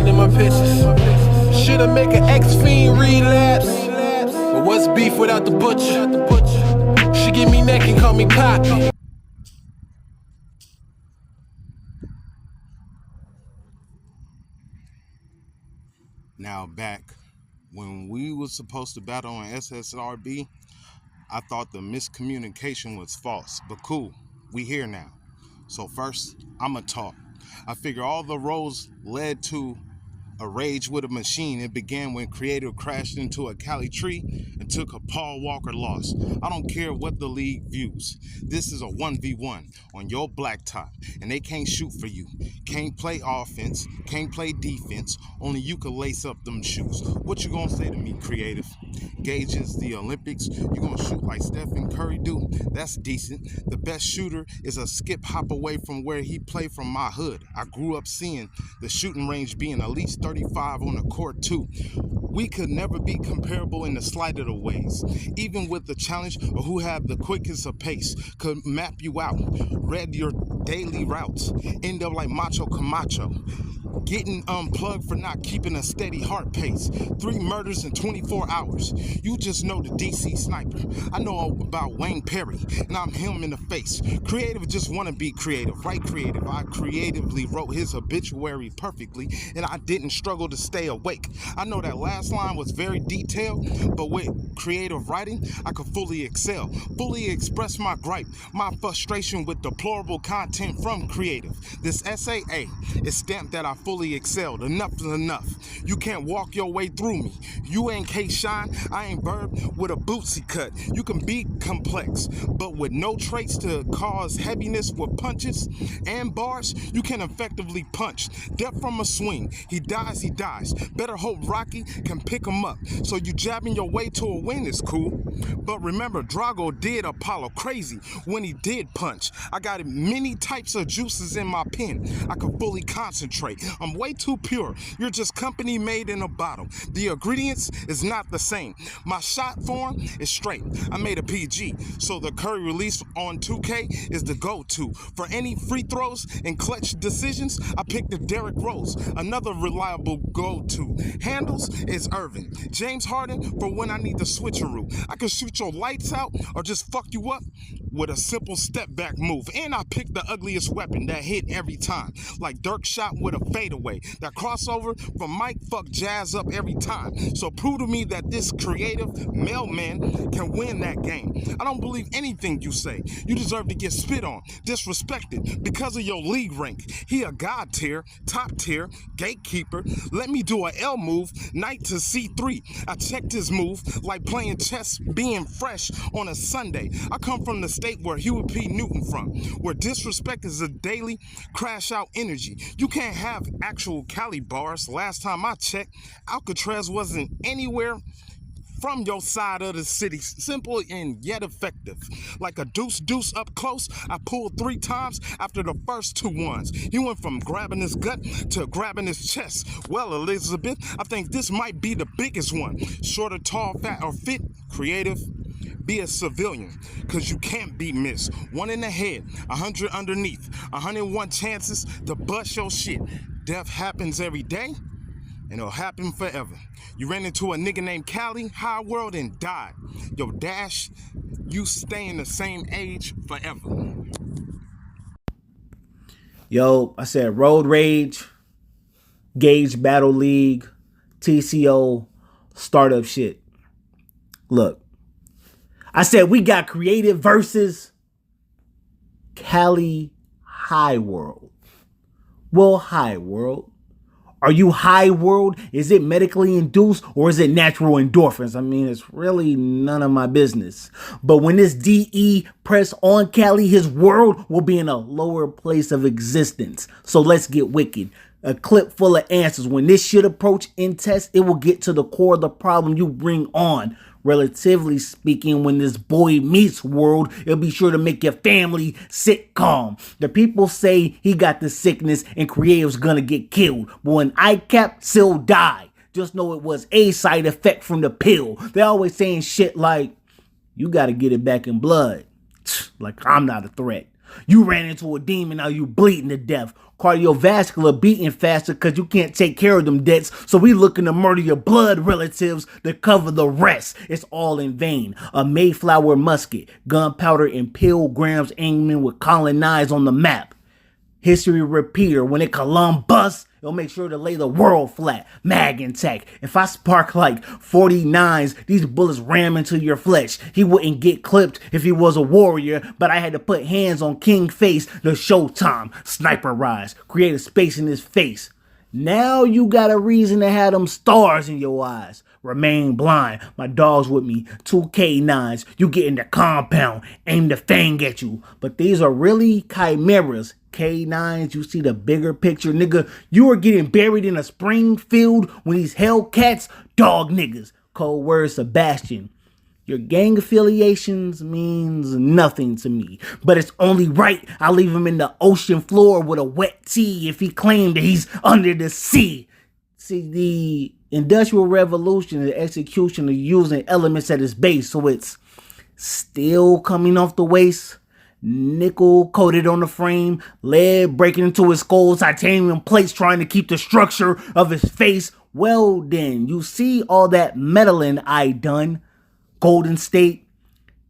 in my pictures. Shoulda make an X-Fiend relapse. But what's beef without the butcher? She give me neck and call me Poppy. Now back when we was supposed to battle on SSRB, I thought the miscommunication was false, but cool, we here now. So first, I'ma talk. I figure all the roads led to a rage with a machine. It began when Creative crashed into a Cali tree and took a Paul Walker loss. I don't care what the league views. This is a 1v1 on your blacktop, and they can't shoot for you. Can't play offense, can't play defense. Only you can lace up them shoes. What you gonna say to me, Creative? Gauges the Olympics. You gonna shoot like Stephen Curry do? That's decent. The best shooter is a skip hop away from where he played from my hood. I grew up seeing the shooting range being at least 35 on the court too. We could never be comparable in the slight of the ways. Even with the challenge of who had the quickest of pace, could map you out, read your daily routes, end up like Macho Camacho. Getting unplugged for not keeping a steady heart pace. 3 murders in 24 hours. You just know the DC sniper. I know about Wayne Perry, and I'm him in the face. Creative just want to be creative, right? Creative. I creatively wrote his obituary perfectly, and I didn't struggle to stay awake. I know that last line was very detailed, but with creative writing, I could fully excel, fully express my gripe, my frustration with deplorable content from creative. This SAA is stamped that I fully excelled. Enough is enough. You can't walk your way through me. You ain't K-Shine, I ain't Bird with a bootsy cut. You can be complex, but with no traits to cause heaviness with punches and bars, you can effectively punch. Death from a swing. He dies, he dies. Better hope Rocky can pick him up. So you jabbing your way to a win is cool. But remember, Drago did Apollo crazy when he did punch. I got many types of juices in my pen. I can fully concentrate. I'm way too pure. You're just company made in a bottle. The ingredients is not the same. My shot form is straight. I made a PG, so the Curry release on 2K is the go-to. For any free throws and clutch decisions, I picked the Derrick Rose, another reliable go-to. Handles is Irvin. James Harden for when I need the switcheroo. I can shoot your lights out or just fuck you up with a simple step back move. And I picked the ugliest weapon that hit every time, like Dirk shot with a fadeaway. That crossover from Mike fuck Jazz up every time. So prove to me that this creative mailman can win that game. I don't believe anything you say. You deserve to get spit on, disrespected because of your league rank. He a god tier, top tier, gatekeeper. Let me do a L move, knight to C3. I checked his move like playing chess, being fresh on a Sunday. I come from the state where Huey P. Newton from, where disrespect is a daily crash out energy. You can't have actual Cali bars. Last time I checked, Alcatraz wasn't anywhere from your side of the city. Simple and yet effective. Like a deuce up close, I pulled 3 times after the first 2 ones. He went from grabbing his gut to grabbing his chest. Well, Elizabeth, I think this might be the biggest one. Shorter, tall, fat, or fit, creative. Be a civilian, cause you can't be missed. 1 in the head, 100 underneath, 101 chances to bust your shit. Death happens every day, and it'll happen forever. You ran into a nigga named Cali, Highworld, and died. Yo, Dash, you staying the same age forever. Yo, I said Road Rage, Gauge Battle League, TCO, startup shit. Look, I said we got creative versus Cali Highworld. Well, Highworld, are you Highworld? Is it medically induced or is it natural endorphins? I mean, it's really none of my business. But when this DE press on Cali, his world will be in a lower place of existence. So let's get wicked. A clip full of answers. When this shit approach in test, it will get to the core of the problem you bring on. Relatively speaking, when this boy meets world, it'll be sure to make your family sit calm. The people say he got the sickness and creative's gonna get killed. But when ICAP, still die. Just know it was a side effect from the pill. They always saying shit like, you gotta get it back in blood. Like I'm not a threat. You ran into a demon, now you bleeding to death. cardiovascular beating faster because you can't take care of them debts. So we looking to murder your blood relatives to cover the rest. It's all in vain. A Mayflower musket, gunpowder, and pilgrims aiming with colonize on the map. History repeater, when it Columbus, it'll make sure to lay the world flat, mag intact. If I spark like 49s, these bullets ram into your flesh. He wouldn't get clipped if he was a warrior, but I had to put hands on King Face, the showtime, sniper rise, create a space in his face. Now you got a reason to have them stars in your eyes. Remain blind. My dog's with me. 2 K9s. You get in the compound. Aim the fang at you. But these are really chimeras. K9s, you see the bigger picture, nigga. You are getting buried in a spring field when these Hellcats, dog niggas. Cold word Sebastian. Your gang affiliations means nothing to me, but it's only right I leave him in the ocean floor with a wet tee if he claimed that he's under the sea. See, the Industrial Revolution and the execution of using elements at its base, so it's steel coming off the waist, nickel coated on the frame, lead breaking into his skull, titanium plates trying to keep the structure of his face. Well then, you see all that meddling I done. Golden State,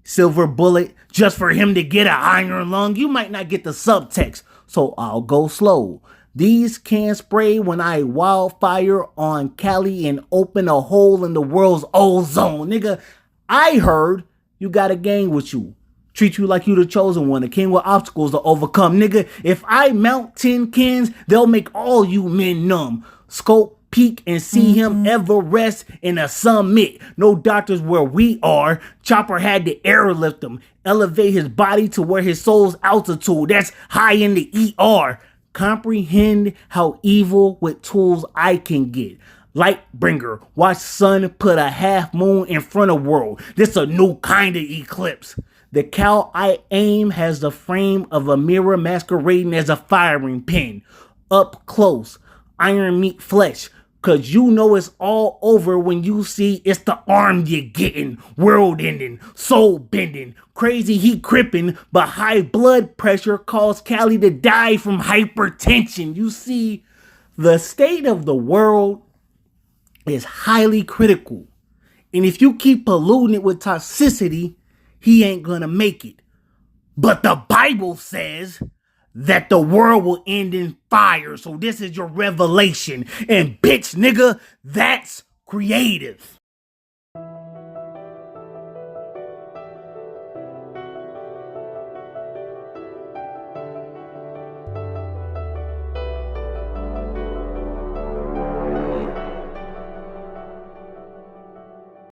silver bullet, just for him to get an iron lung. You might not get the subtext, so I'll go slow. These can spray when I wildfire on Cali and open a hole in the world's ozone. Nigga, I heard you got a gang with you. Treat you like you the chosen one, a king with obstacles to overcome. Nigga, if I mount 10 cans, they'll make all you men numb. Scope, peek, and see him ever rest in a summit. No doctors where we are. Chopper had to airlift him, elevate his body to where his soul's altitude. That's high in the ER. Comprehend how evil with tools I can get. Lightbringer, watch sun put a half moon in front of world. This a new kind of eclipse. The cow I aim has the frame of a mirror masquerading as a firing pin. Up close, iron meat flesh. Cause you know it's all over when you see it's the arm you're getting. World ending, soul bending, crazy heat cripping, but high blood pressure caused Cali to die from hypertension. You see, the state of the world is highly critical. And if you keep polluting it with toxicity, he ain't gonna make it. But the Bible says that the world will end in fire. So this is your revelation. And bitch, nigga, that's creative.